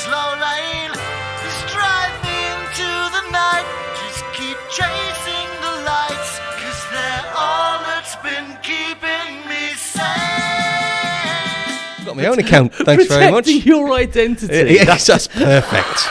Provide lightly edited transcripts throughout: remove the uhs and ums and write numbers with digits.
slow lane. Just drive me into the night. Just keep chasing the lights, 'cause they're all that's been keeping me sane. Got my own account. Thanks very much. Protecting your identity. That's perfect.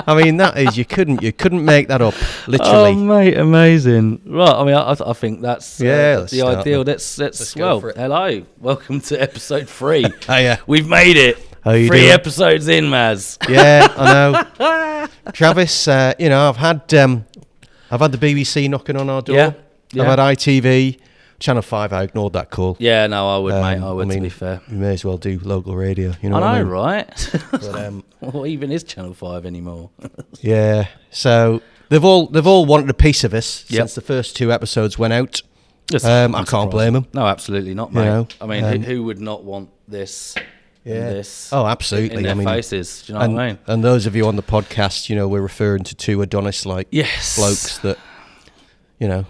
I mean, that is, you couldn't make that up, literally. Oh, mate, amazing. Right, I mean, I think that's let's the start ideal. then. Let's go well, for it. hello. Welcome to episode 3. Hiya. We've made it. How you 3 doing? episodes in, Maz. Yeah, I know. Travis, I've had the BBC knocking on our door. Yeah. I've had ITV, Channel 5. I ignored that call. Yeah, no, I would, mate. I would, mean, to be fair. You may as well do local radio. You know I what know, I mean? right? But, What even is Channel 5 anymore? yeah. So they've all wanted a piece of us Yep. since the first 2 episodes went out. Yes, I I'm can't surprised. blame them. No, absolutely not, mate. know, I mean, who would not want this? Yeah. This Oh, absolutely. in their I mean, faces. Do you know what I mean? And those of you on the podcast, we're referring to 2 Adonis-like Yes. blokes that,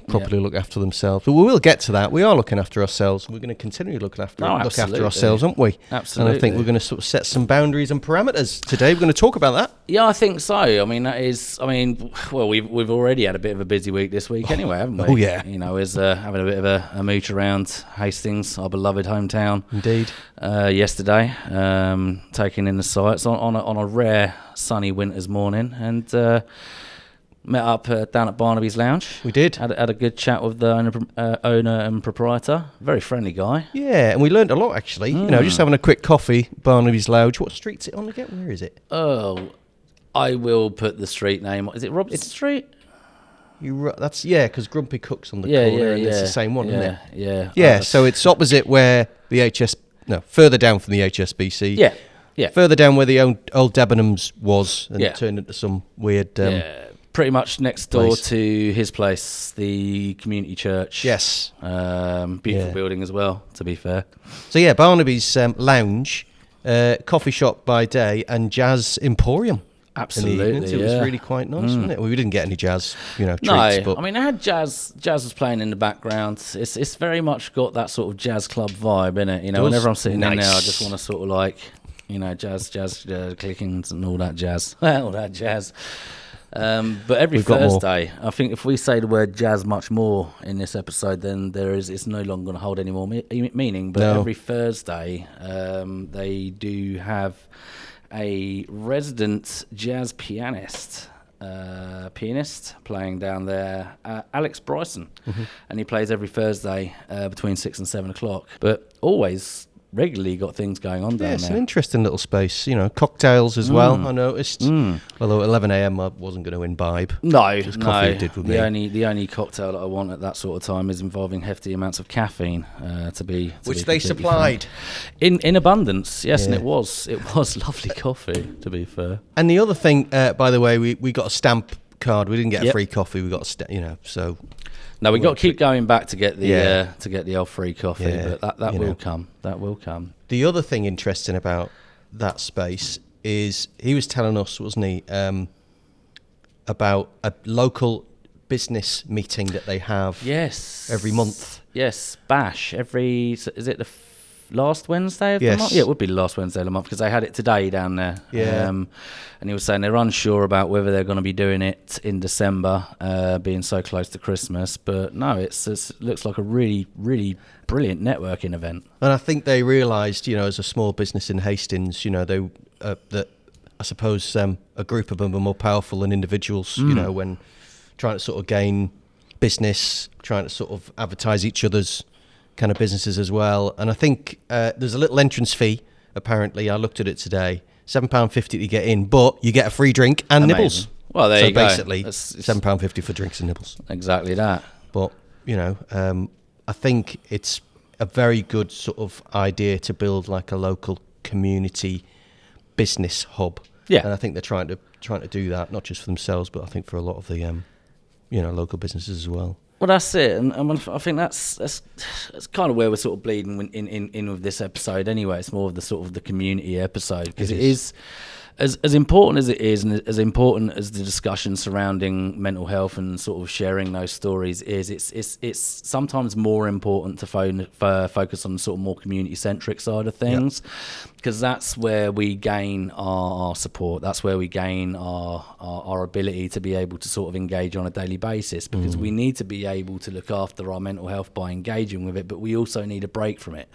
properly look after themselves. But we will get to that. We are looking after ourselves. We're going to continue look after absolutely. ourselves, aren't we? Absolutely. And I think we're going to sort of set some boundaries and parameters today. We're going to talk about that. Yeah, I think so. I mean, well, we've already had a bit of a busy week this week anyway, haven't we? Oh, yeah. Is having a bit of a mooch around Hastings, our beloved hometown. Indeed. Yesterday, taking in the sights on a rare sunny winter's morning, and met up down at Barnaby's Lounge. We did. Had a good chat with the owner and proprietor. Very friendly guy. Yeah, and we learned a lot, actually. Just having a quick coffee, Barnaby's Lounge. What street's it on again? Where is it? Oh, I will put the street name. Is it Robertson Street? Because Grumpy Cook's on the corner, and it's the same one, isn't it? Yeah. Yeah, so it's opposite where the further down from the HSBC. Yeah. Further down where the old Debenhams was, and Yeah. it turned into some weird... pretty much next door place. to his place, the community church. Yes. Beautiful building as well, to be fair. So yeah, Barnaby's Lounge, coffee shop by day, and jazz emporium. Absolutely, in the evening. It was really quite nice, wasn't it? Well, we didn't get any jazz, treats. No, but I mean, I had jazz. Jazz was playing in the background. It's very much got that sort of jazz club vibe, innit? Whenever I'm sitting in there, I just want to sort of like, jazz, clickings and all that jazz. All that jazz. But every Thursday, I think if we say the word jazz much more in this episode, then it's no longer going to hold any more meaning. But every Thursday, they do have a resident jazz pianist playing down there, Alex Bryson, and he plays every Thursday between 6 and 7 o'clock. But always regularly got things going on down there. It's an interesting little space. Cocktails as well, I noticed. Although at 11 a.m. I wasn't going to imbibe. Just coffee did with me. The only cocktail that I want at that sort of time is involving hefty amounts of caffeine Which they supplied in abundance. Yes, and Yeah. it was lovely coffee, to be fair. And the other thing, by the way, we got a stamp card. We didn't get a free coffee. We got a so. No, we got to keep going back to get the old free coffee, but that will come. That will come. The other thing interesting about that space is he was telling us, wasn't he, about a local business meeting that they have. Yes. Every month. Yes, Bash. Is it the last Wednesday of the Yes. month? Yeah, it would be the last Wednesday of the month because they had it today down there. Yeah. And he was saying they're unsure about whether they're going to be doing it in December, being so close to Christmas. But no, it looks like a really, really brilliant networking event. And I think they realised, as a small business in Hastings, they that I suppose a group of them are more powerful than individuals, when trying to sort of gain business, trying to sort of advertise each other's kind of businesses as well. And I think there's a little entrance fee, apparently. I looked at it today. £7.50 to get in, but you get a free drink and Amazing. nibbles. Well, there you go. So basically, £7.50 for drinks and nibbles. Exactly that. But, I think it's a very good sort of idea to build like a local community business hub. Yeah. And I think they're trying to do that, not just for themselves, but I think for a lot of the, local businesses as well. Well, that's it, and I think that's kind of where we're sort of bleeding in with this episode. Anyway, it's more of the sort of the community episode because it is as important as it is, and as important as the discussion surrounding mental health and sort of sharing those stories is, it's sometimes more important to focus on the sort of more community-centric side of things, because that's where we gain our support. That's where we gain our ability to be able to sort of engage on a daily basis, because we need to be able to look after our mental health by engaging with it, but we also need a break from it.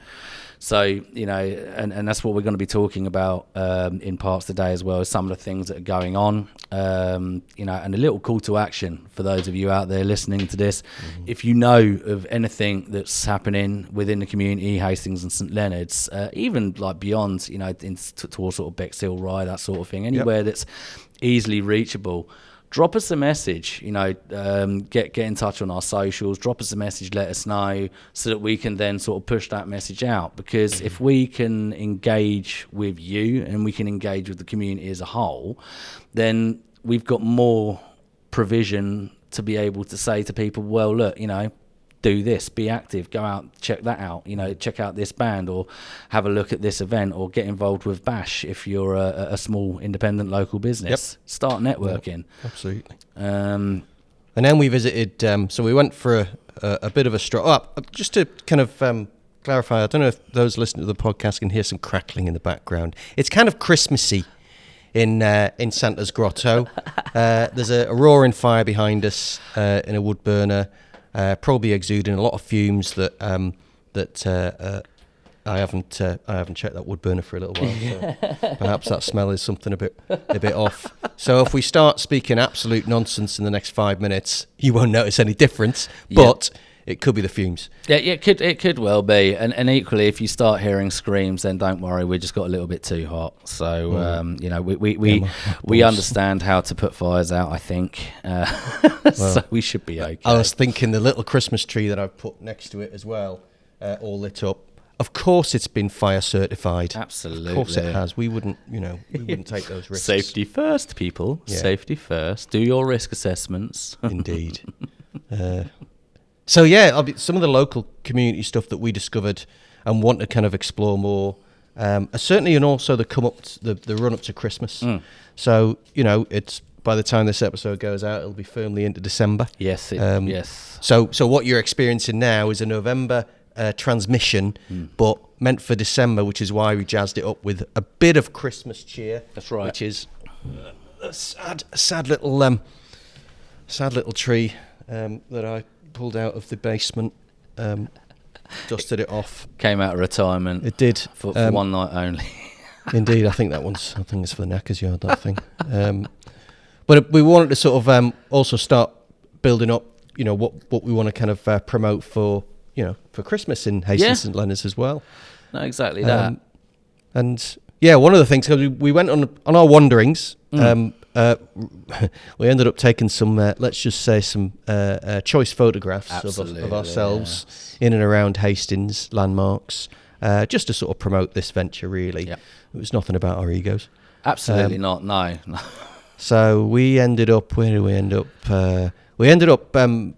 So, you know, and that's what we're going to be talking about in parts today as well, as some of the things that are going on, you know, and a little call to action for those of you out there listening to this. If you know of anything that's happening within the community, Hastings and St Leonards, even like beyond, you know, towards sort of Bexhill, Rye, that sort of thing, anywhere that's easily reachable, drop us a message, you know, get in touch on our socials, drop us a message, let us know, so that we can then sort of push that message out. Because if we can engage with you and we can engage with the community as a whole, then we've got more provision to be able to say to people, well, look, you know, do this, be active, go out, check that out, you know, check out this band, or have a look at this event, or get involved with Bash if you're a small independent local business. Start networking. Absolutely. And then we visited, so we went for a bit of a stroll. Just to kind of clarify, I don't know if those listening to the podcast can hear some crackling in the background. It's kind of Christmassy in Santa's Grotto. There's a roaring fire behind us in a wood burner. Probably exuding a lot of fumes that I haven't checked that wood burner for a little while. So perhaps that smell is something a bit off. So if we start speaking absolute nonsense in the next 5 minutes, you won't notice any difference. But it could be the fumes. Yeah, it could well be. And equally, if you start hearing screams, then don't worry, we just got a little bit too hot. So you know, we understand how to put fires out, I think. So we should be okay. I was thinking the little Christmas tree that I've put next to it as well, all lit up. Of course, it's been fire certified. Absolutely, of course it has. We wouldn't take those risks. Safety first, people. Yeah. Safety first. Do your risk assessments. Indeed. So yeah, some of the local community stuff that we discovered and want to kind of explore more, certainly, and also the run up to Christmas. So you know, it's by the time this episode goes out, it'll be firmly into December. Yes, yes. So what you're experiencing now is a November transmission, but meant for December, which is why we jazzed it up with a bit of Christmas cheer. That's right. Which is a sad little tree that I pulled out of the basement, dusted it off. Came out of retirement. It did for one night only. Indeed, I think it's for the Knackers Yard, that thing. But we wanted to sort of also start building up, you know, what we want to kind of promote for, you know, for Christmas in Hastings St Leonards as well. No, exactly that. And yeah, one of the things, because we went on our wanderings. We ended up taking some, let's just say, some choice photographs of ourselves in and around Hastings landmarks, just to sort of promote this venture, really. Yep. It was nothing about our egos. Absolutely not, no. So we ended up, where did we end up? We ended up in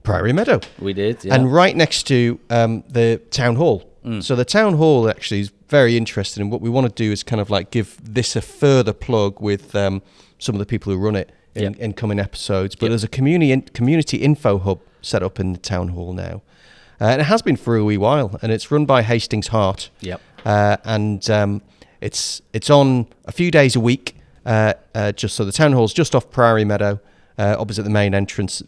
Priory Meadow. We did, yeah. And right next to the town hall. So the town hall actually is very interesting, and what we want to do is kind of like give this a further plug with some of the people who run it in coming episodes. But there's a community info hub set up in the town hall now, and it has been for a wee while, and it's run by Hastings Heart. And it's on a few days a week. Just so the town hall's just off Priory Meadow, opposite the main entrance,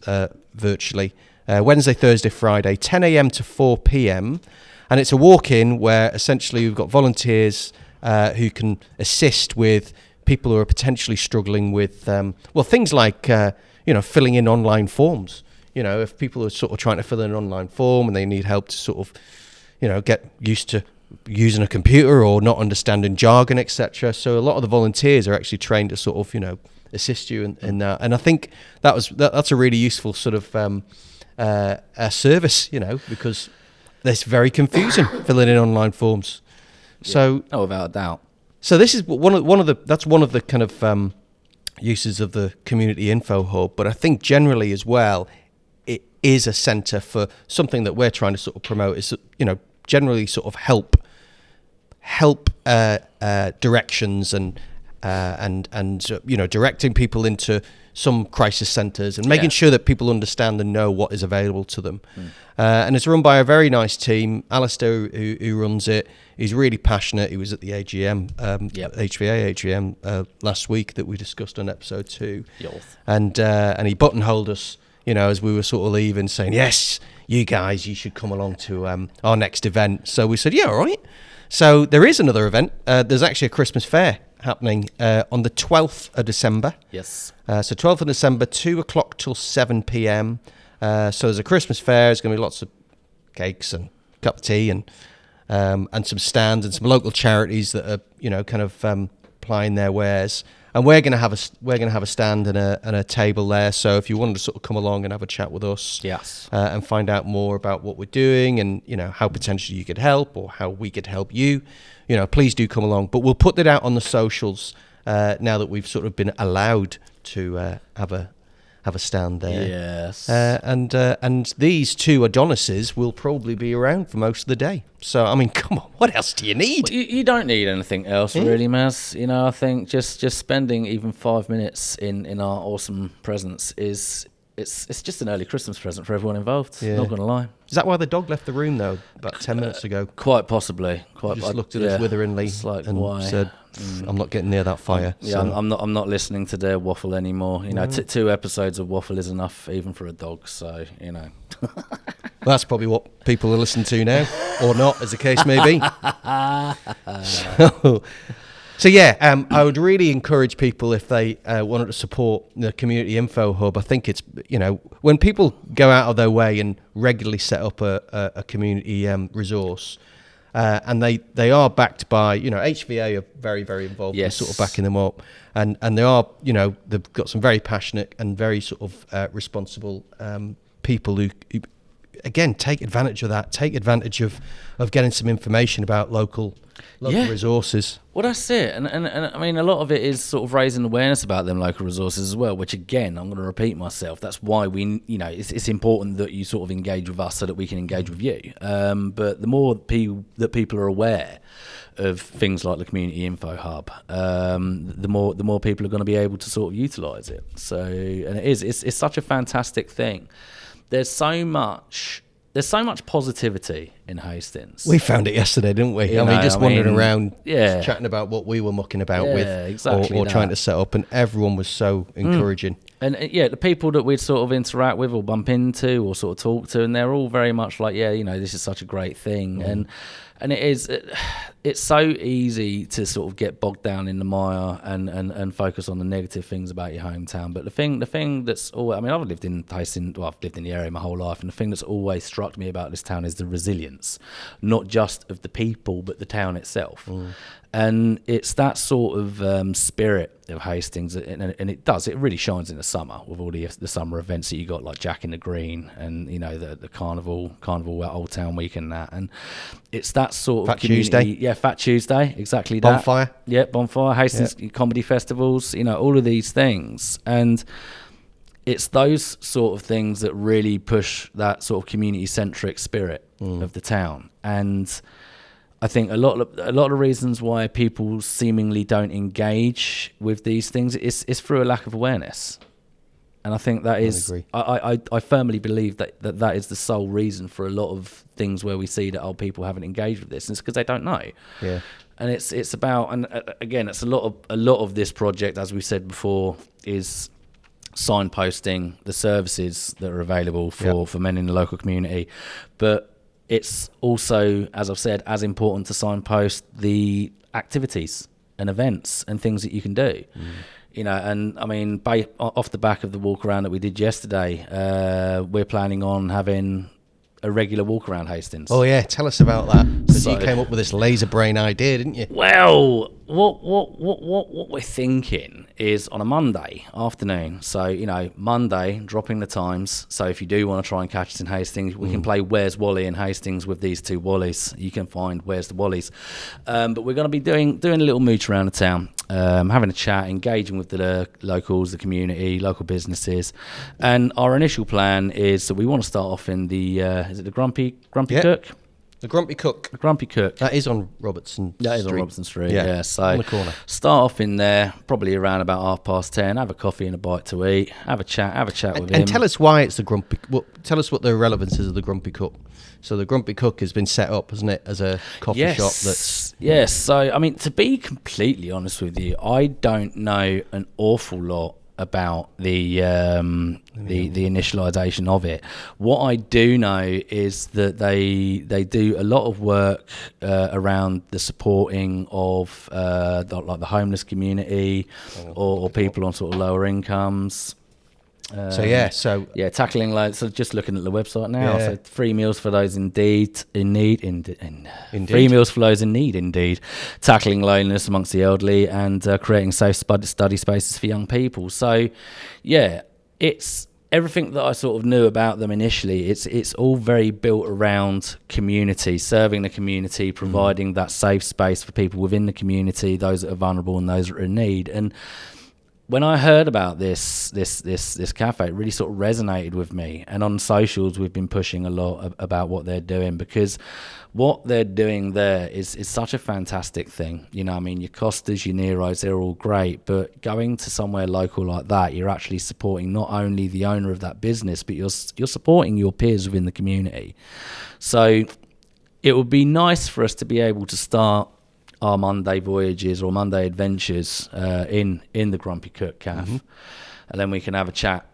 virtually. Wednesday, Thursday, Friday, 10 a.m. to 4 p.m. And it's a walk-in where essentially we've got volunteers who can assist with people who are potentially struggling with, things like, filling in online forms. You know, if people are sort of trying to fill in an online form and they need help to sort of, you know, get used to using a computer or not understanding jargon, etc. So a lot of the volunteers are actually trained to sort of, you know, assist you in that. And I think that's a really useful sort of service, you know, because it's very confusing filling in online forms. So, without a doubt. So this is one of the kind of uses of the community info hub. But I think generally as well, it is a centre for something that we're trying to sort of promote. Is, you know, generally sort of help directions and and directing people into some crisis centres and making sure that people understand and know what is available to them. And it's run by a very nice team. Alistair, who runs it, he's really passionate. He was at the AGM, HVA AGM last week that we discussed on episode 2. And he buttonholed us, as we were sort of leaving, saying, yes, you guys, you should come along to our next event. So we said, yeah, all right. So there is another event. There's actually a Christmas fair happening on the 12th of December. Yes. So 12th of December, 2 o'clock till 7 p.m. So there's a Christmas fair. There's going to be lots of cakes and cup of tea and some stands and some local charities that are, kind of plying their wares. And we're going to have a stand and a table there. So if you wanted to sort of come along and have a chat with us, and find out more about what we're doing and how potentially you could help or how we could help you, please do come along. But we'll put that out on the socials now that we've sort of been allowed to have a stand there. Yes. And these two Adonises will probably be around for most of the day. So, I mean, come on, what else do you need? Well, you don't need anything else, really, Maz. I think just spending even 5 minutes in our awesome presence it's just an early Christmas present for everyone involved. Yeah. Not going to lie. Is that why the dog left the room, though, about 10 minutes ago? Quite possibly. Just looked at us witheringly and why? said, I'm not getting near that fire. I'm not listening to their waffle anymore. 2 episodes of waffle is enough, even for a dog. So Well, that's probably what people are listening to now, or not, as the case may be. So I would really encourage people if they wanted to support the Community Info Hub. I think it's, when people go out of their way and regularly set up a community resource, and they are backed by, HVA are very, very involved in sort of backing them up. And they are, they've got some very passionate and very sort of responsible people who, again, take advantage of that, take advantage of getting some information about local resources. Well, that's it. And I mean, a lot of it is sort of raising awareness about them local resources as well, which, again, I'm going to repeat myself. That's why it's important that you sort of engage with us so that we can engage with you. But the more that people are aware of things like the Community Info Hub, the more people are going to be able to sort of utilise it. So, and it's such a fantastic thing. There's so much positivity in Hastings. We found it yesterday, didn't we? Wandering around, chatting about what we were mucking about with, exactly, or trying to set up, and everyone was so encouraging. And the people that we'd sort of interact with or bump into or sort of talk to, and they're all very much like, this is such a great thing. And it's so easy to sort of get bogged down in the mire and focus on the negative things about your hometown. But the thing that's always, I've lived in Hastings, I've lived in the area my whole life, and the thing that's always struck me about this town is the resilience, not just of the people, but the town itself. And it's that sort of spirit of Hastings, and it really shines in the summer with all the summer events that you got, like Jack in the Green and the carnival Old Town Week and that, and it's that sort of community. Fat Tuesday, exactly that. Bonfire, Bonfire, Hastings comedy festivals, all of these things, and it's those sort of things that really push that sort of community-centric spirit of the town. And I think a lot of reasons why people seemingly don't engage with these things is through a lack of awareness. And I think that is, I firmly believe that is the sole reason for a lot of things where we see that people haven't engaged with this. And it's because they don't know. Yeah. And it's about, and again, it's a lot of this project, as we said before, is signposting the services that are available for men in the local community. But it's also, as I've said, as important to signpost the activities and events and things that you can do. And off the back of the walk around that we did yesterday, we're planning on having a regular walk around Hastings. Oh yeah, tell us about that. Because you came up with this laser brain idea, didn't you? Well, what we're thinking is on a Monday afternoon. So Monday, dropping the times. So if you do want to try and catch us in Hastings, we can play Where's Wally in Hastings with these two Wallies. You can find Where's the Wallies. But we're going to be doing a little mooch around the town. Having a chat, engaging with the locals, the community, local businesses, and our initial plan is that we want to start off in the is it the Grumpy Cook? The Grumpy Cook. The Grumpy Cook. That is on Robertson Street. That is on Robertson Street, yeah. So on the corner. Start off in there, probably around about 10:30, have a coffee and a bite to eat, have a chat with him. And tell us why it's the Grumpy... tell us what the relevance is of the Grumpy Cook. So the Grumpy Cook has been set up, hasn't it, as a coffee shop that's... Yes, so, I mean, to be completely honest with you, I don't know an awful lot about the initialisation of it. What I do know is that they do a lot of work around the supporting of like the homeless community or people on sort of lower incomes. Tackling loads. So just looking at the website now, so free meals for those indeed. Free meals for those in need, indeed. Tackling loneliness amongst the elderly and creating safe study spaces for young people. So, yeah, it's everything that I sort of knew about them initially. It's all very built around community, serving the community, providing that safe space for people within the community, those that are vulnerable and those that are in need. And when I heard about this cafe, it really sort of resonated with me. And on socials, we've been pushing a lot about what they're doing, because what they're doing there is such a fantastic thing. You know, I mean, your Costas, your Neros, they're all great, but going to somewhere local like that, you're actually supporting not only the owner of that business, but you're supporting your peers within the community. So it would be nice for us to be able to start our Monday voyages or Monday adventures in the Grumpy Cook Cafe, and then we can have a chat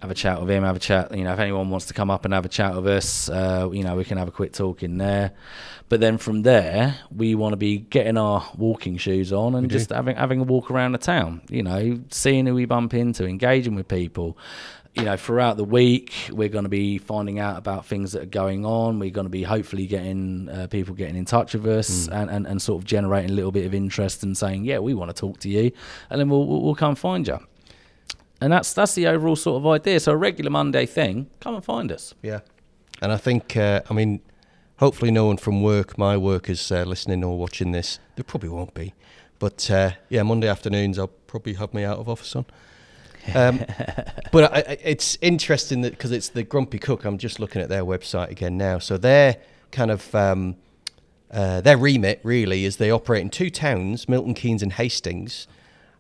with him, you know, if anyone wants to come up and have a chat with us, you know, we can have a quick talk in there. But then from there, we want to be getting our walking shoes on and just having a walk around the town, you know, seeing who we bump into, engaging with people. You know, throughout the week, we're going to be finding out about things that are going on. We're going to be hopefully getting people getting in touch with us and sort of generating a little bit of interest and saying, yeah, we want to talk to you, and then we'll come find you. And that's the overall sort of idea. So a regular Monday thing, come and find us. Yeah, and I think, I mean, hopefully no one from my work is listening or watching this. There probably won't be, but Monday afternoons I'll probably have my out of office on. But it's interesting that because it's the Grumpy Cook, I'm just looking at their website again now. So their kind of their remit really is they operate in two towns, Milton Keynes and Hastings,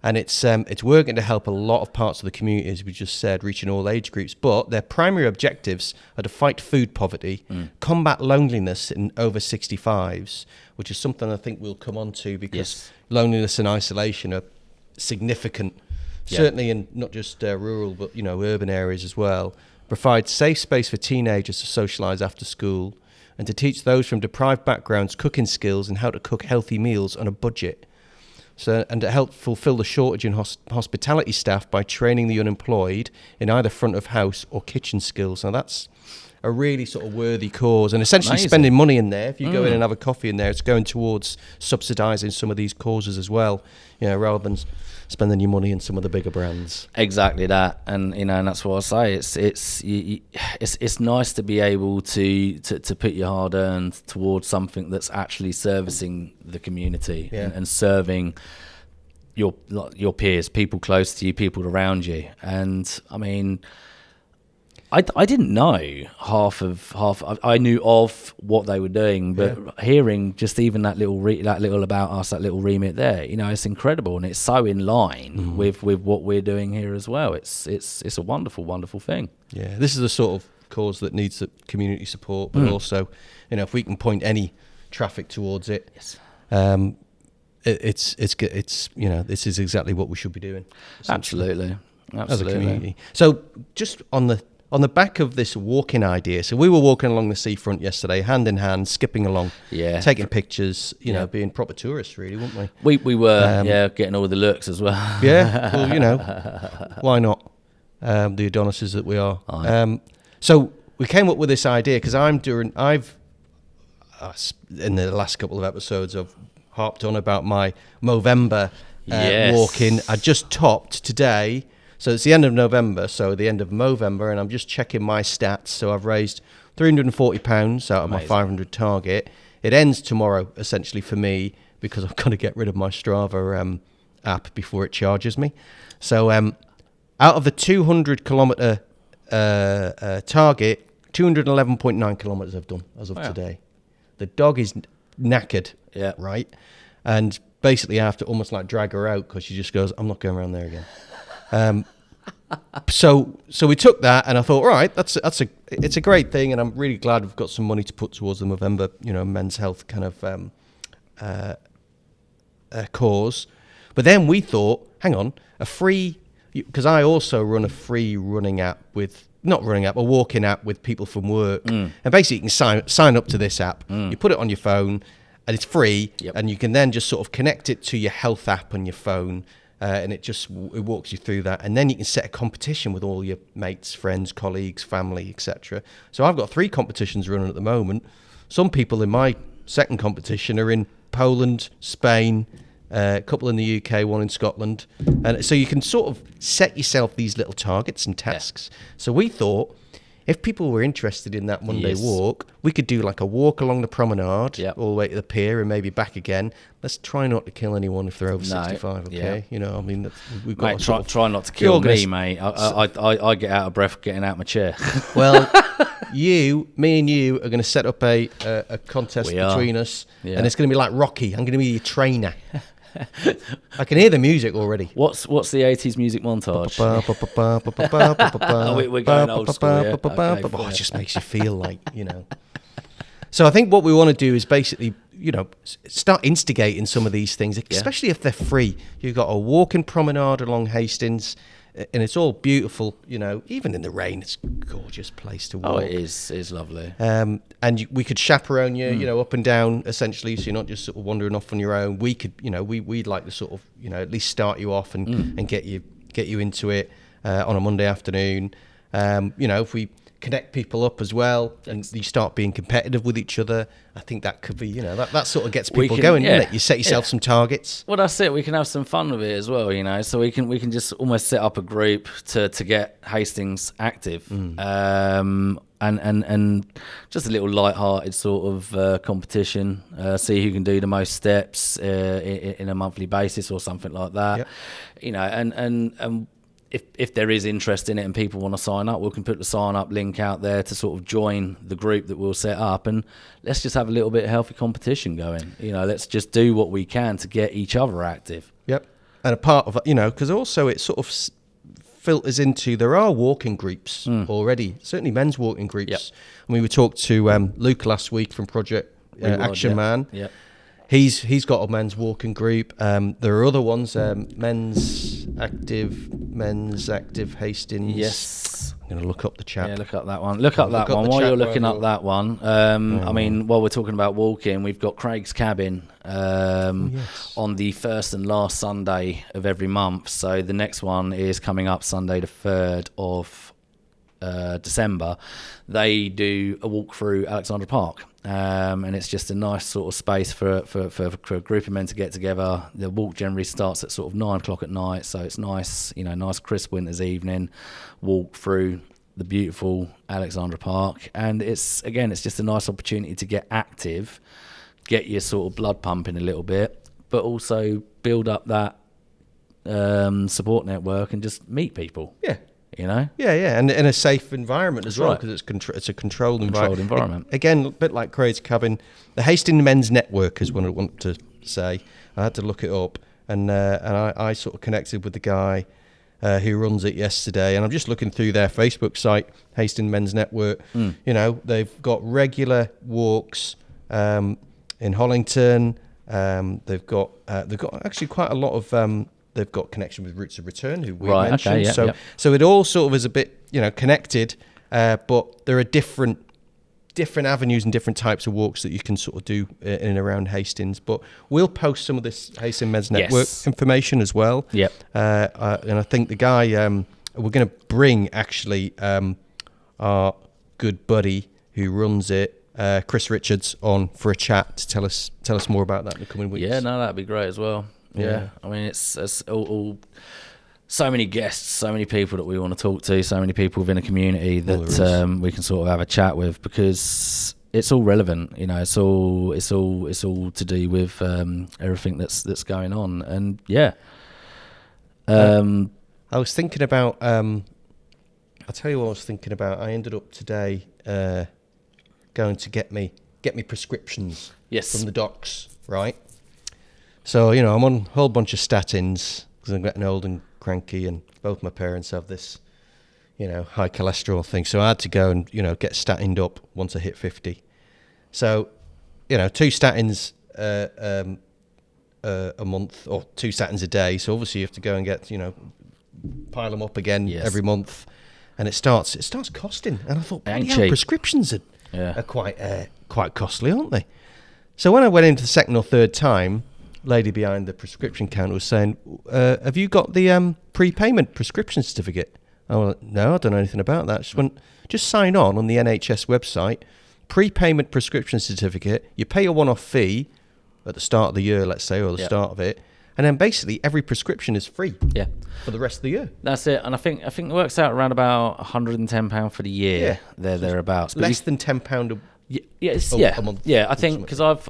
and it's working to help a lot of parts of the community, as we just said, reaching all age groups. But their primary objectives are to fight food poverty, combat loneliness in over 65s, which is something I think we'll come on to, because loneliness and isolation are significant. Certainly in not just rural, but, you know, urban areas as well. Provide safe space for teenagers to socialise after school, and to teach those from deprived backgrounds cooking skills and how to cook healthy meals on a budget. So, and to help fulfil the shortage in hospitality staff by training the unemployed in either front of house or kitchen skills. Now that's a really sort of worthy cause, and essentially spending money in there. If you go in and have a coffee in there, it's going towards subsidising some of these causes as well, you know, rather than spending your money in some of the bigger brands. Exactly that, and you know, and that's what I say. It's nice to be able to put your hard earned towards something that's actually servicing the community and serving your peers, people close to you, people around you. And I mean, I didn't know half. I knew of what they were doing, but hearing just even that little about us, that little remit there, you know, it's incredible, and it's so in line with what we're doing here as well. It's a wonderful, wonderful thing. Yeah, this is the sort of cause that needs the community support, but also, you know, if we can point any traffic towards it, it's you know, this is exactly what we should be doing. Absolutely, as a community. So just on the back of this walking idea, so we were walking along the seafront yesterday, hand in hand, skipping along, taking pictures, you know, being proper tourists, really, weren't we? We were, getting all the looks as well. Yeah, well, you know, why not? The Adonises that we are. So we came up with this idea because I've in the last couple of episodes, I've harped on about my Movember walking. I just topped today. So it's the end of November, so the end of Movember, and I'm just checking my stats. So I've raised £340 out of my 500 target. It ends tomorrow, essentially, for me, because I've got to get rid of my Strava app before it charges me. So out of the 200-kilometre target, 211.9 kilometres I've done as of today. The dog is knackered, Yeah. right? And basically I have to almost like drag her out because she just goes, I'm not going around there again. So we took that, and I thought, all right, it's a great thing, and I'm really glad we've got some money to put towards the November, men's health kind of cause. But then we thought, hang on, because I also run a free a walking app with people from work, and basically you can sign up to this app. You put it on your phone, and it's free, and you can then just sort of connect it to your health app on your phone. And it walks you through that, and then you can set a competition with all your mates, friends, colleagues, family, etc. So I've got 3 competitions running at the moment. Some people in my second competition are in Poland, Spain, a couple in the UK, one in Scotland, and so you can sort of set yourself these little targets and tasks. So we thought, if people were interested in that Monday walk, we could do like a walk along the promenade all the way to the pier and maybe back again. Let's try not to kill anyone if they're over 65, okay? I mean, we've got mate, try not to kill me, mate. I get out of breath getting out of my chair. Well, me and you are going to set up a contest between us, and it's going to be like Rocky. I'm going to be your trainer. I can hear the music already. What's the 80s music montage? We're going old school, Okay, it just makes you feel like, So I think what we want to do is basically, start instigating some of these things, especially if they're free. You've got a walking promenade along Hastings, and it's all beautiful, even in the rain. It's a gorgeous place to walk. Oh, it is. It's lovely. And we could chaperone you, up and down, essentially, so you're not just sort of wandering off on your own. We could, we'd like to sort of, at least start you off and get you into it on a Monday afternoon. If we connect people up as well, and you start being competitive with each other, I think that could be, that sort of gets people going, doesn't it? You set yourself some targets. Well, that's it. We can have some fun with it as well, so we can just almost set up a group to get Hastings active, and just a little light-hearted sort of competition. See who can do the most steps in a monthly basis or something like that. And if there is interest in it and people want to sign up, we can put the sign up link out there to sort of join the group that we'll set up, and let's just have a little bit of healthy competition going. Let's just do what we can to get each other active. Yep. And a part of, because also it sort of filters into, there are walking groups already, certainly men's walking groups. Yep. I mean, we talked to Luke last week from Project Action Man. Yep. He's got a men's walking group. There are other ones, Men's Active Hastings. Yes. I'm going to look up the chap. Yeah, look up that one. While you're looking up that one, I mean, while we're talking about walking, we've got Craig's Cabin on the first and last Sunday of every month. So the next one is coming up Sunday the 3rd of December. They do a walk through Alexandra Park. And it's just a nice sort of space for a group of men to get together. The walk generally starts at sort of 9:00 at night, so it's nice, nice crisp winter's evening, walk through the beautiful Alexandra Park, and it's just a nice opportunity to get active, get your sort of blood pumping a little bit, but also build up that support network and just meet people. Yeah. Yeah, and in a safe environment as well, because it's a controlled environment. Again, a bit like Craig's Cabin. The Hastings Men's Network is what I want to say. I had to look it up, and I sort of connected with the guy who runs it yesterday, and I'm just looking through their Facebook site, Hastings Men's Network. They've got regular walks in Hollington. They've got actually quite a lot of. They've got connection with Routes of Return, who we mentioned. So it all sort of is a bit, connected, but there are different avenues and different types of walks that you can sort of do in and around Hastings. But we'll post some of this Hastings Men's Network information as well. Yep. And I think the guy, we're going to bring actually our good buddy who runs it, Chris Richards, on for a chat to tell us more about that in the coming weeks. Yeah, no, that'd be great as well. Yeah, I mean, it's all so many guests, so many people that we want to talk to, so many people within a community that we can sort of have a chat with, because it's all relevant. It's all to do with everything that's going on, and I was thinking about. I'll tell you what I was thinking about. I ended up today going to get me get me prescriptions Yes. from the docs, right? So, you know, I'm on a whole bunch of statins because I'm getting old and cranky, and both my parents have this, you know, high cholesterol thing. So I had to go and, you know, get statined up once I hit 50. So, you know, 2 statins a month, or 2 statins a day. So obviously you have to go and get, you know, pile them up again every month. And it starts costing. And I thought, prescriptions are quite costly, aren't they? So when I went into the second or third time, lady behind the prescription counter was saying, have you got the prepayment prescription certificate? I went, no, I don't know anything about that. She went, just sign on the NHS website, prepayment prescription certificate. You pay a one-off fee at the start of the year, let's say, or the start of it. And then basically every prescription is free for the rest of the year. That's it. And I think it works out around about £110 for the year. Thereabouts. Less than £10 a month. Yeah, I think because I've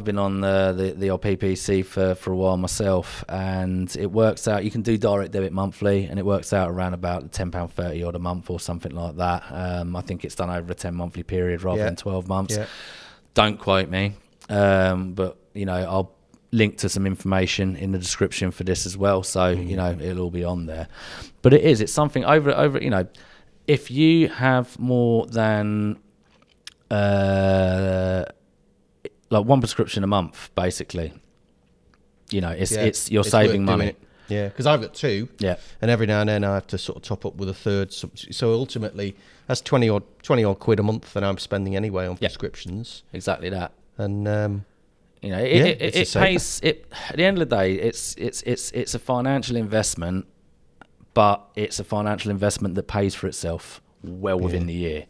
been on the PPC for a while myself, and it works out. You can do direct debit monthly, and it works out around about £10.30 odd a month or something like that. I think it's done over a 10 monthly period rather than 12 months. Yeah. Don't quote me, but you know, I'll link to some information in the description for this as well, so you know it'll all be on there. But it's something over, you know, if you have more than like 1 prescription a month, basically, you know, it's you're saving money. Yeah, because I've got 2. Yeah, and every now and then I have to sort of top up with a third. So ultimately, that's 20 odd quid a month that I'm spending anyway on prescriptions. Exactly that. And you know, it pays. At the end of the day, it's a financial investment, but it's a financial investment that pays for itself well within the year.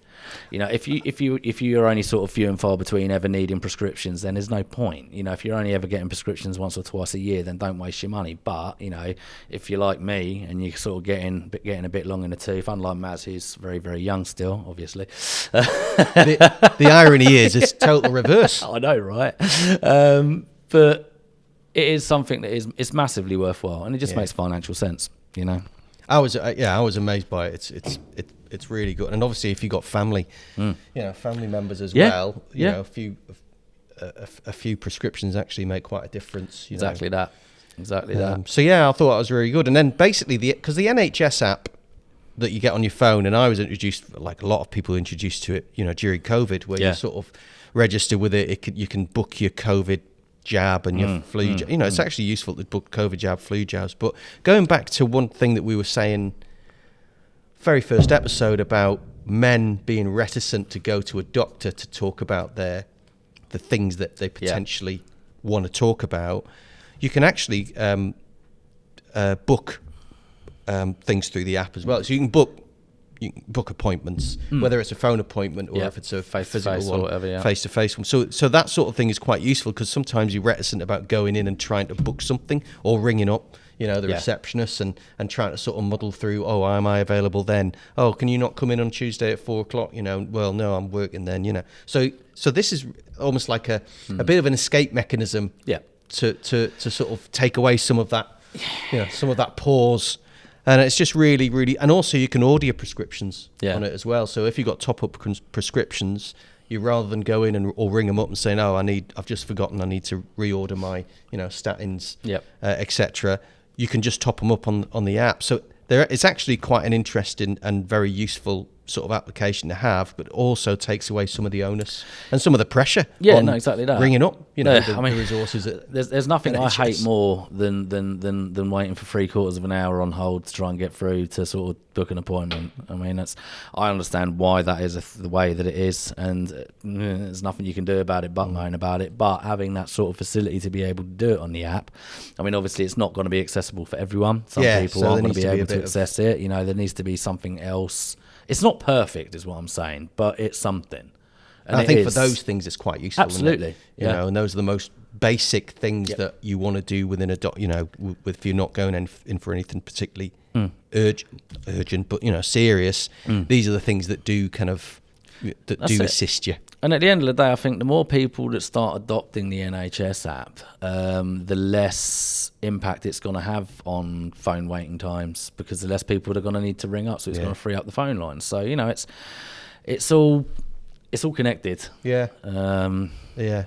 You know, if you're only sort of few and far between ever needing prescriptions, then there's no point. You know, if you're only ever getting prescriptions once or twice a year, then don't waste your money. But you know, if you're like me and you're sort of getting a bit long in the tooth, unlike Maz, who's very, very young still, obviously. The irony is, it's total reverse. I know, right? But it is something that is massively worthwhile, and it just makes financial sense. You know, I was amazed by it. It's really good, and obviously if you got family, you know, family members as well, you know, a few prescriptions actually make quite a difference. Exactly that. So yeah, I thought that was really good. And then basically because the NHS app that you get on your phone, and I was introduced, like a lot of people introduced to it, you know, during COVID, where you sort of register with it. You can book your COVID jab and your flu. You know, it's actually useful to book COVID jab, flu jabs. But going back to one thing that we were saying, very first episode, about men being reticent to go to a doctor to talk about the things that they potentially want to talk about. You can actually book things through the app as well. So you can book appointments, whether it's a phone appointment or if it's a physical one, or whatever, face-to-face one. So that sort of thing is quite useful, because sometimes you're reticent about going in and trying to book something, or ringing up, you know, the receptionist and trying to sort of muddle through, am I available then? Oh, can you not come in on Tuesday at 4:00? You know, well, no, I'm working then, you know. So this is almost like a bit of an escape mechanism to sort of take away some of that, you know, some of that pause. And it's just really, really, and also you can order your prescriptions on it as well. So if you've got top-up prescriptions, you, rather than go in or ring them up and saying, I've just forgotten, I need to reorder my, you know, statins, etc. You can just top them up on the app. So it's actually quite an interesting and very useful sort of application to have, but also takes away some of the onus and some of the pressure. Exactly that. Bringing up, you know, the resources. There's nothing I hate more than waiting for 3/4 of an hour on hold to try and get through to sort of book an appointment. I mean, I understand why that is the way that it is, and there's nothing you can do about it but moan about it. But having that sort of facility to be able to do it on the app, I mean, obviously it's not going to be accessible for everyone. Some people aren't going to be able to access it. You know, there needs to be something else. It's not perfect, is what I'm saying, but it's something. And I think for those things, it's quite useful. Absolutely, you know, and those are the most basic things that you want to do within a you know, if you're not going in for anything particularly urgent, but you know, serious. These are the things that do kind of assist you. And at the end of the day, I think the more people that start adopting the NHS app, the less impact it's going to have on phone waiting times, because the less people are going to need to ring up, so it's going to free up the phone lines. So, you know, it's all it's all connected. Yeah. Yeah.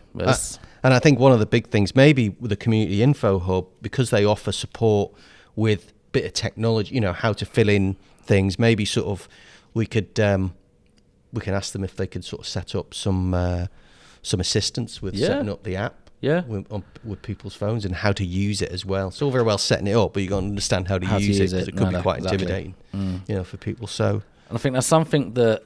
And I think one of the big things, maybe with the Community Info Hub, because they offer support with a bit of technology, how to fill in things, maybe sort of we can ask them if they could sort of set up some assistance with setting up the app. Yeah. With people's phones and how to use it as well. It's all very well setting it up, but you've got to understand how to use it, because it could be quite intimidating, for people. So, and I think that's something that,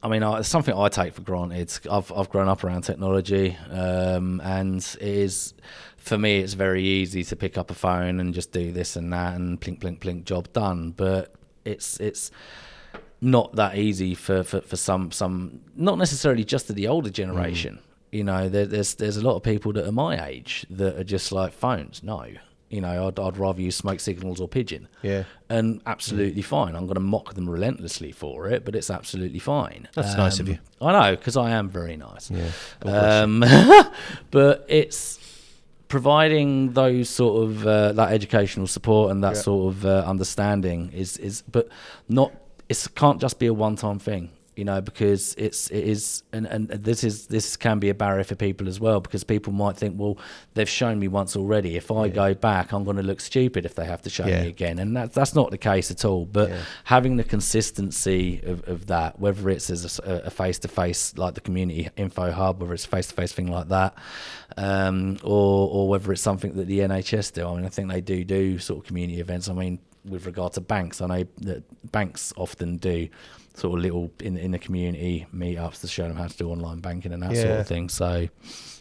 it's something I take for granted. I've grown up around technology, and it is, for me, it's very easy to pick up a phone and just do this and that and plink, plink, plink, job done. But it's not that easy for some, not necessarily just to the older generation. There's a lot of people that are my age that are just like, phones, no. I'd rather use smoke signals or pigeon. Yeah. And absolutely fine. I'm going to mock them relentlessly for it, but it's absolutely fine. That's nice of you. I know, because I am very nice. Yeah. But it's providing those sort of that educational support and that sort of understanding but not. It can't just be a one-time thing. Because it is, and this can be a barrier for people as well, because people might think, well, they've shown me once already. If I go back, I'm going to look stupid if they have to show me again, and that's not the case at all. But having the consistency of that, whether it's as a face-to-face like the Community Info Hub, whether it's a face-to-face thing like that, or whether it's something that the NHS do. I think they do sort of community events. With regard to banks, I know that banks often do sort of little in the community meetups to show them how to do online banking and that sort of thing. So,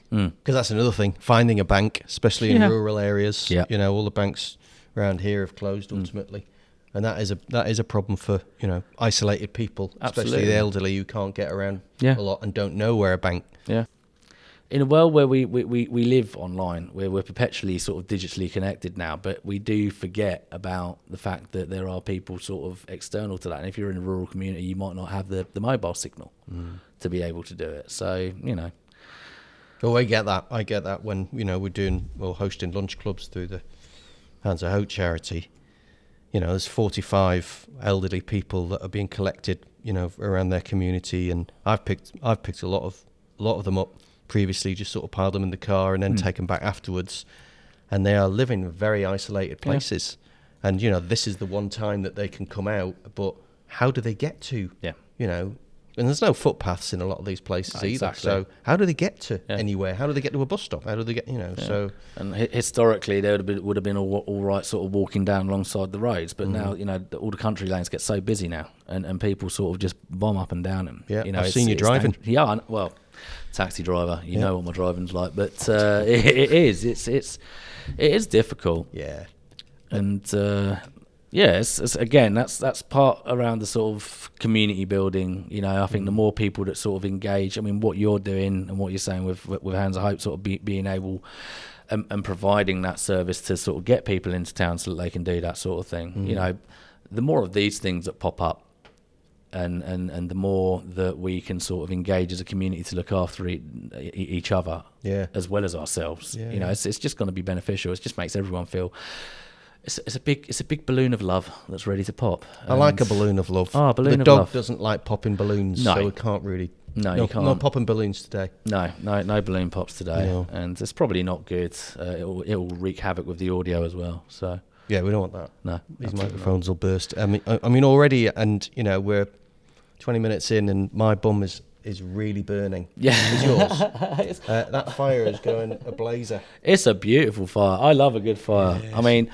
because that's another thing, finding a bank, especially in rural areas. Yeah. All the banks around here have closed ultimately, and that is a problem for isolated people, especially the elderly who can't get around a lot and don't know where a bank. Yeah. In a world where we live online, where we're perpetually sort of digitally connected now, but we do forget about the fact that there are people sort of external to that. And if you're in a rural community, you might not have the mobile signal to be able to do it. So, Oh, I get that when, we're hosting lunch clubs through the Hands of Hope charity. There's 45 elderly people that are being collected, around their community. And I've picked a lot of them up previously, just sort of piled them in the car and then taken back afterwards, and they are living in very isolated places. And this is the one time that they can come out, but how do they get to and there's no footpaths in a lot of these places either, so how do they get to anywhere? How do they get to a bus stop? How do they get so? And historically there would have been all right sort of walking down alongside the roads, but now all the country lanes get so busy now, and people sort of just bomb up and down them. I've seen you driving. Well, taxi driver, you know what my driving's like, but it is difficult. And it's again, that's part around the sort of community building. I think the more people that sort of engage, what you're doing and what you're saying with Hands of Hope, sort of being able and providing that service to sort of get people into town so that they can do that sort of thing. The more of these things that pop up, and the more that we can sort of engage as a community to look after each other as well as ourselves, it's just going to be beneficial. It just makes everyone feel it's a big balloon of love that's ready to pop. I like a balloon of love. Oh, a balloon the of dog love doesn't like popping balloons, so we can't really. No, you can't. No popping balloons today. No balloon pops today, and it's probably not good. It'll wreak havoc with the audio as well. So yeah, we don't want that. No, these microphones will burst. I mean already, and we're 20 minutes in, and my bum is really burning. Yeah, is yours? That fire is going a blazer. It's a beautiful fire. I love a good fire. Yes.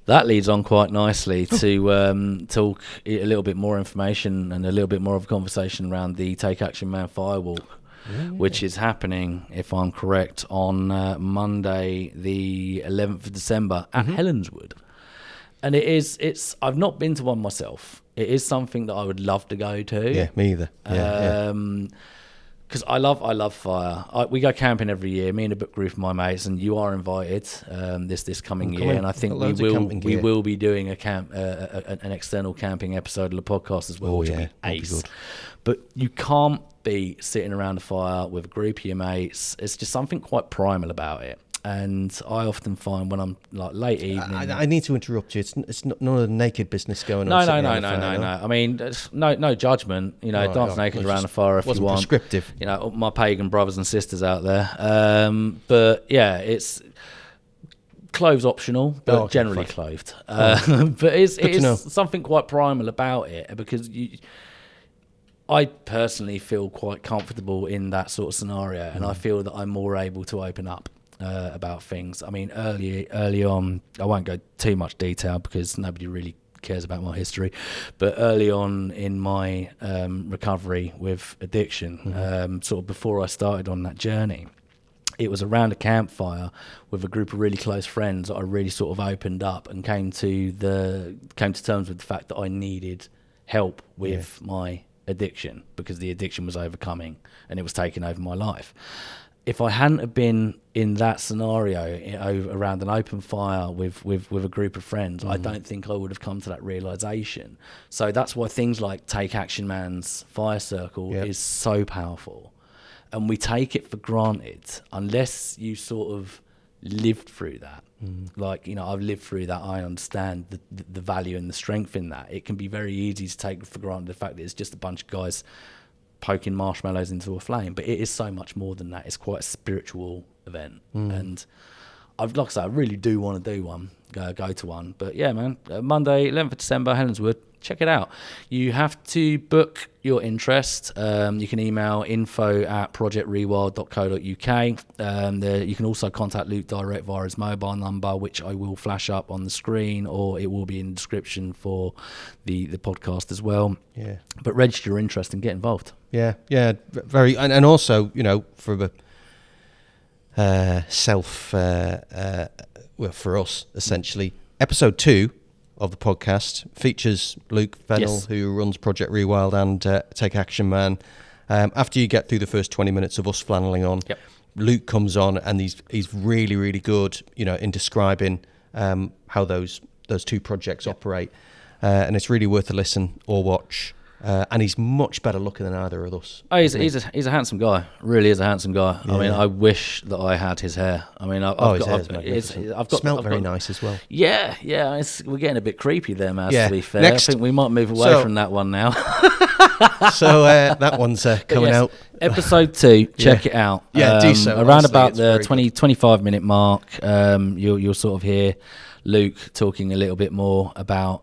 That leads on quite nicely to talk a little bit more information and a little bit more of a conversation around the Take Action Man Firewalk, which is happening, if I'm correct, on Monday, the 11th of December at Helenswood. And I've not been to one myself. It is something that I would love to go to. Yeah, me either. Because I love fire. We go camping every year, me and a book group of my mates, and you are invited this coming year. And I think we will be doing an external camping episode of the podcast as well, which will be ace. But you can't be sitting around a fire with a group of your mates. It's just something quite primal about it. And I often find when I'm like late evening. I need to interrupt you. It's not none of the naked business going on. No. I mean, no judgment. You know, dance naked around the fire if you want. Prescriptive. You know, my pagan brothers and sisters out there. But yeah, it's clothes optional, but generally clothed. But it is something quite primal about it, because I personally feel quite comfortable in that sort of scenario, and I feel that I'm more able to open up about things. I mean, early on, I won't go too much detail because nobody really cares about my history, but early on in my recovery with addiction, sort of before I started on that journey, it was around a campfire with a group of really close friends that I really sort of opened up and came to terms with the fact that I needed help with my addiction, because the addiction was overcoming and it was taking over my life. If I hadn't have been in that scenario around an open fire with a group of friends, I don't think I would have come to that realization. So that's why things like Take Action Man's Fire Circle is so powerful. And we take it for granted unless you sort of lived through that. Like, you know, I've lived through that. I understand the value and the strength in that. It can be very easy to take for granted the fact that it's just a bunch of guys poking marshmallows into a flame, but it is so much more than that. It's quite a spiritual event. And like I say, I really do want to do one, go to one. But yeah, man, Monday 11th of December, Helenswood, check it out. You have to book your interest. You can email info@projectrewild.co.uk. You can also contact Luke direct via his mobile number, which I will flash up on the screen, or it will be in the description for the podcast as well. Yeah. But register your interest and get involved. Yeah, very, and also, you know, for for us essentially, episode 2 of the podcast features Luke Fennell, who runs Project Rewild and Take Action Man. After you get through the first 20 minutes of us flanneling on, Luke comes on and he's really, really good, you know, in describing how those two projects operate, and it's really worth a listen or watch. And he's much better looking than either of us. Oh, he's a handsome guy. Really is a handsome guy. Yeah. I mean, I wish that I had his hair. I mean, I've smelled very nice as well. Yeah. We're getting a bit creepy there, Maz. To be fair, I think we might move away from that one now. So that one's coming out. Episode 2. Check it out. Yeah, do so. Around about the 25 minute mark, you'll sort of hear Luke talking a little bit more about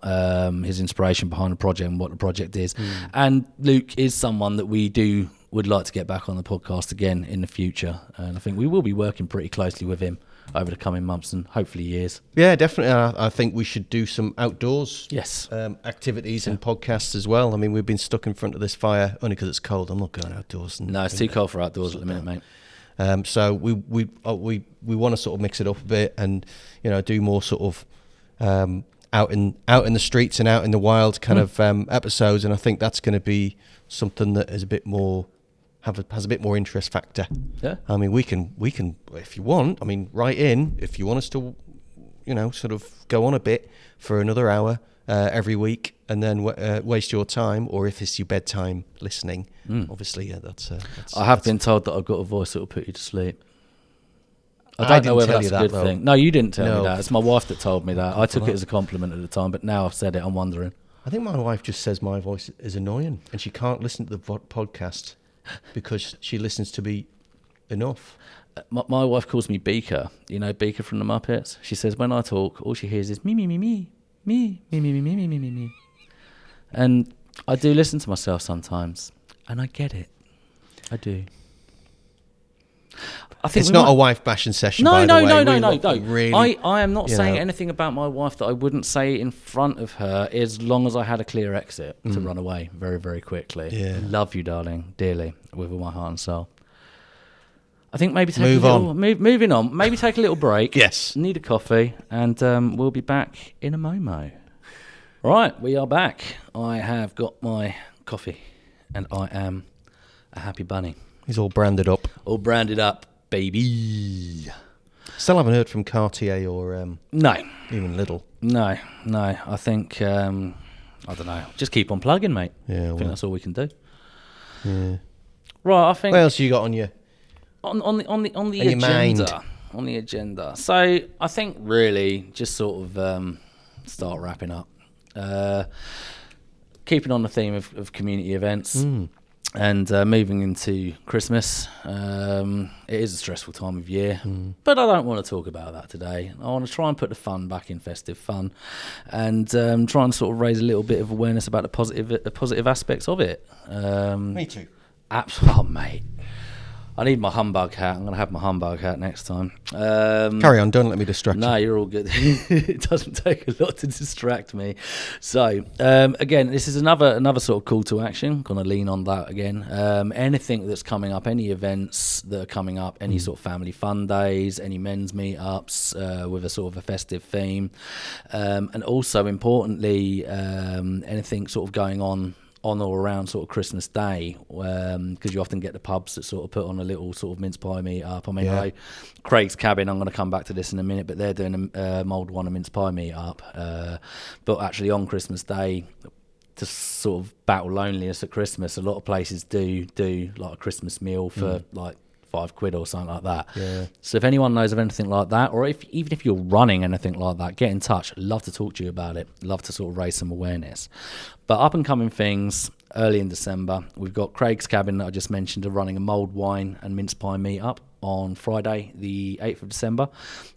his inspiration behind the project and what the project is. And Luke is someone that we would like to get back on the podcast again in the future. And I think we will be working pretty closely with him over the coming months and hopefully years. Yeah, definitely. I think we should do some outdoors activities and podcasts as well. I mean, we've been stuck in front of this fire only because it's cold. I'm not going outdoors. No, it's too cold for outdoors at the minute, mate. So we want to sort of mix it up a bit and, you know, do more sort of out in the streets and out in the wild kind of episodes, and I think that's going to be something that is a bit more has a bit more interest factor. Yeah. I mean, we can if you want. I mean, write in if you want us to, you know, sort of go on a bit for another hour every week, and then waste your time, or if it's your bedtime listening, obviously, that's I have been told that I've got a voice that will put you to sleep. I don't know whether that's a good thing. No, you didn't tell me that. It's my wife that told me that. I took it as a compliment at the time, but now I've said it, I'm wondering. I think my wife just says my voice is annoying, and she can't listen to the podcast because she listens to me enough. My wife calls me Beaker. You know Beaker from the Muppets? She says when I talk, all she hears is me, me, me, me. Me. And I do listen to myself sometimes, and I get it. I do. I think it's not a wife bashing session. No. Really, I am not saying anything about my wife that I wouldn't say in front of her, as long as I had a clear exit to run away very, very quickly. Yeah. Love you, darling, dearly, with all my heart and soul. I think maybe moving on. Maybe take a little break. Yes. Need a coffee, and we'll be back in a momo. Right, we are back. I have got my coffee, and I am a happy bunny. He's all branded up. All branded up, baby. Still haven't heard from Cartier or no, even Lidl. No. I think I don't know. Just keep on plugging, mate. Yeah, I think that's all we can do. Yeah. Right, I think. What else you got on your on the agenda? on the agenda? So I think really just sort of start wrapping up. Keeping on the theme of community events and moving into Christmas. It is a stressful time of year, but I don't want to talk about that today. I want to try and put the fun back in festive fun and try and sort of raise a little bit of awareness about the positive aspects of it. Me too. Oh, mate. I need my humbug hat. I'm going to have my humbug hat next time. Carry on. Don't let me distract you. No, you're all good. It doesn't take a lot to distract me. So, again, this is another sort of call to action. Going to lean on that again. Anything that's coming up, any events that are coming up, any sort of family fun days, any men's meetups with a sort of a festive theme. And also, importantly, anything sort of going on or around sort of Christmas Day, because you often get the pubs that sort of put on a little sort of mince pie meet up. I mean, I know Craig's Cabin, I'm going to come back to this in a minute, but they're doing a mulled wine and mince pie meet up. But actually on Christmas Day, to sort of battle loneliness at Christmas, a lot of places do like a Christmas meal for like £5 or something like that. Yeah. So if anyone knows of anything like that, or even if you're running anything like that, get in touch. I'd love to talk to you about it. Love to sort of raise some awareness. But up and coming things early in December, we've got Craig's Cabin that I just mentioned are running a mulled wine and mince pie meet-up on Friday the 8th of December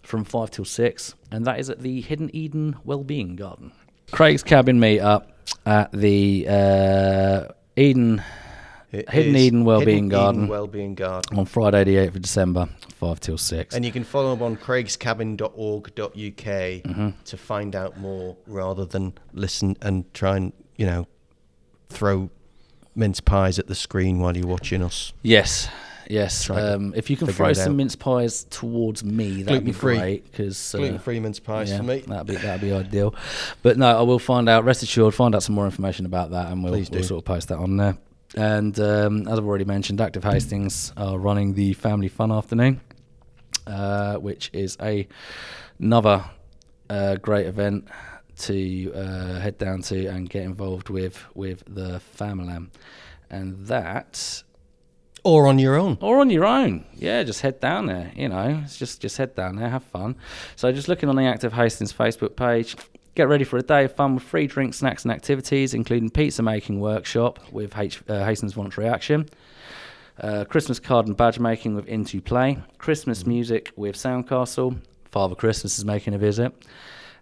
from 5 till 6, and that is at the Hidden Eden Wellbeing Garden. Craig's Cabin meet-up at the Hidden Eden Wellbeing Garden on Friday the 8th of December, 5 till 6. And you can follow them on craigscabin.org.uk to find out more, rather than listen and try and, throw mince pies at the screen while you're watching us. Yes. If you can throw some mince pies towards me, that'd be great. Gluten-free mince pies for me. That'd be ideal. But no, I will find out. Rest assured, find out some more information about that, and we'll sort of post that on there. And as I've already mentioned, Active Hastings are running the Family Fun Afternoon, which is another great event to head down to and get involved with the family. And that... Or on your own. Yeah, just head down there, It's just head down there, have fun. So just looking on the Active Hastings Facebook page... Get ready for a day of fun with free drinks, snacks and activities, including pizza making workshop with Hastings Voluntary Action, Christmas card and badge making with Into Play, Christmas music with Soundcastle, Father Christmas is making a visit,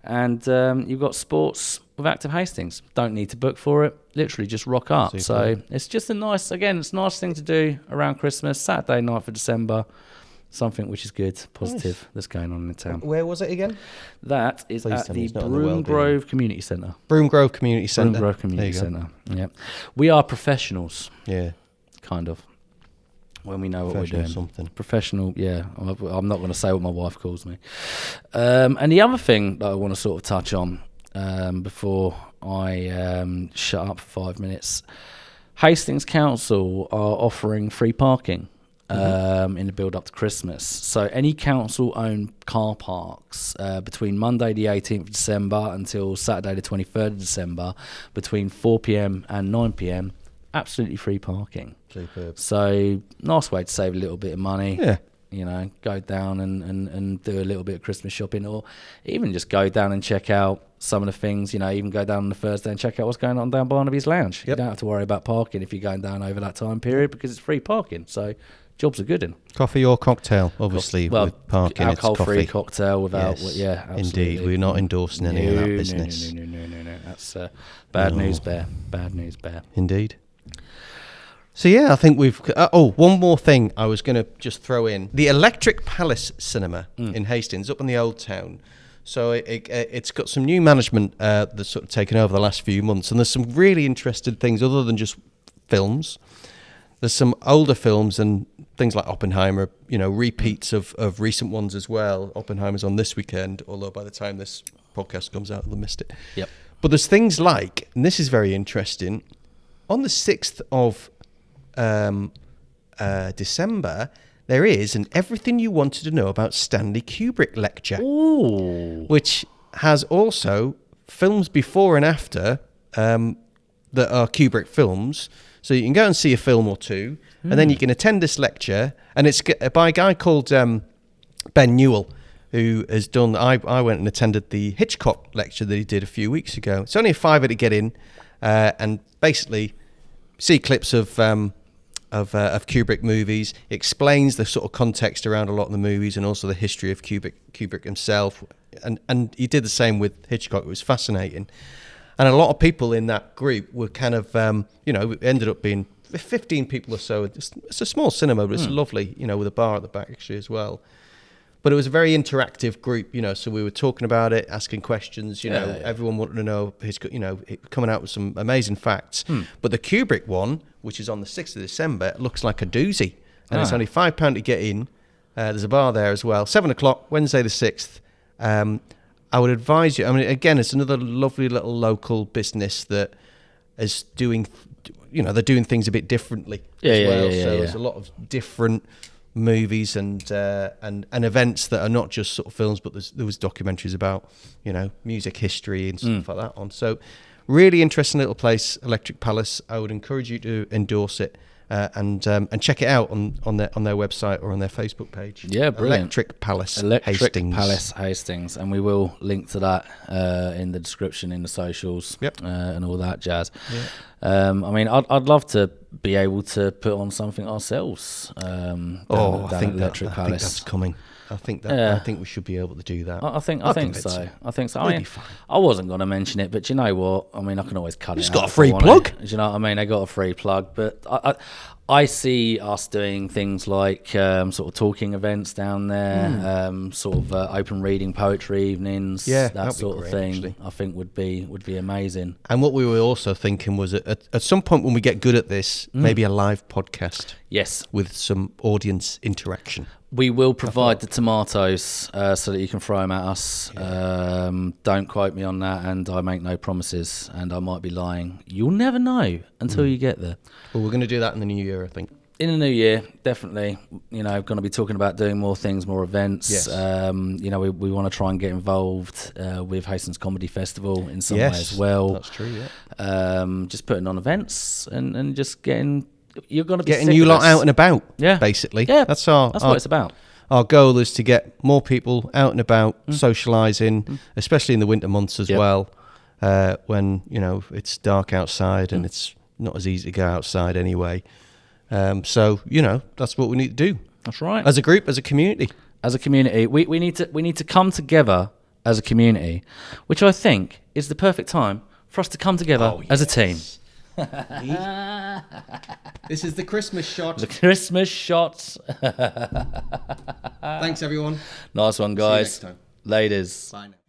and you've got sports with Active Hastings. Don't need to book for it, literally just rock up. Super. So it's just it's a nice thing to do around Christmas, Saturday, 9th of December. Something which is good, positive, that's going on in the town. Where was it again? That is at the Broome Grove Community Centre. Broome Grove Community Centre. Broome Grove Community Centre, yeah. We are professionals. Yeah. Kind of. When we know what we're doing. Something. Professional, yeah. I'm not going to say what my wife calls me. And the other thing that I want to sort of touch on before I shut up for 5 minutes, Hastings Council are offering free parking. In the build up to Christmas. So any council owned car parks between Monday the 18th of December until Saturday the 23rd of December between 4pm and 9pm, absolutely free parking. Superb. So nice way to save a little bit of money. Yeah. Go down and do a little bit of Christmas shopping, or even just go down and check out some of the things, even go down on the Thursday and check out what's going on down Barnaby's Lounge. Yep. You don't have to worry about parking if you're going down over that time period because it's free parking. So jobs are good in. Coffee or cocktail, obviously, with parking. Alcohol-free cocktail without... Yes. Yeah, absolutely. Indeed, we're not endorsing any of that business. No. That's bad news bear. Bad news bear. Indeed. So, yeah, I think we've... one more thing I was going to just throw in. The Electric Palace Cinema in Hastings, up in the Old Town. So it's got some new management that's sort of taken over the last few months, and there's some really interesting things other than just films. There's some older films and things like Oppenheimer, repeats of recent ones as well. Oppenheimer's on this weekend, although by the time this podcast comes out, they'll missed it. Yep. But there's things like, and this is very interesting, on the 6th of December, there is an Everything You Wanted to Know About Stanley Kubrick lecture. Ooh. Which has also films before and after that are Kubrick films. So you can go and see a film or two, and then you can attend this lecture, and it's by a guy called Ben Newell, who has done. I went and attended the Hitchcock lecture that he did a few weeks ago. It's only a £5 to get in, and basically see clips of Kubrick movies. It explains the sort of context around a lot of the movies and also the history of Kubrick himself. And he did the same with Hitchcock. It was fascinating. And a lot of people in that group were kind of, it ended up being 15 people or so. It's a small cinema, but it's lovely, with a bar at the back actually as well. But it was a very interactive group, so we were talking about it, asking questions, everyone wanted to know, coming out with some amazing facts. But the Kubrick one, which is on the 6th of December, looks like a doozy. And it's only £5 to get in. There's a bar there as well. 7 o'clock, Wednesday the 6th. I would advise you, again, it's another lovely little local business that is doing, they're doing things a bit differently as well. There's a lot of different movies and events that are not just sort of films, but there was documentaries about music history and stuff like that on. So really interesting little place, Electric Palace. I would encourage you to endorse it and check it out on their website or on their Facebook page. Yeah, brilliant. Electric Palace Hastings, and we will link to that in the description in the socials. And all that jazz. I'd love to be able to put on something ourselves. I think Electric Palace. I think that's coming. I think we should be able to do that. I think so. I wasn't going to mention it, but you know what? I can always cut it out. It's got a free plug. Do you know what I mean? I got a free plug, but I see us doing things like sort of talking events down there, open reading poetry evenings, that sort of thing. Actually. I think would be amazing. And what we were also thinking was at some point when we get good at this, maybe a live podcast. Yes, with some audience interaction. We will provide the tomatoes so that you can throw them at us. Yeah. Don't quote me on that, and I make no promises, and I might be lying. You'll never know until you get there. Well, we're going to do that in the new year, I think. In the new year, definitely. Going to be talking about doing more things, more events. Yes. We want to try and get involved with Hastings Comedy Festival in some way as well. That's true, yeah. Just putting on events and just getting... You're going to be getting you lot out and about, yeah, basically. Yeah, that's what it's about. Our goal is to get more people out and about, socialising, especially in the winter months as well, when it's dark outside and it's not as easy to go outside anyway. So that's what we need to do. That's right. As a group, as a community. We need to come together as a community, which I think is the perfect time for us to come together as a team. This is the Christmas shot. The Christmas shots. Thanks, everyone. Nice one, guys. See you next time. Ladies. Bye now.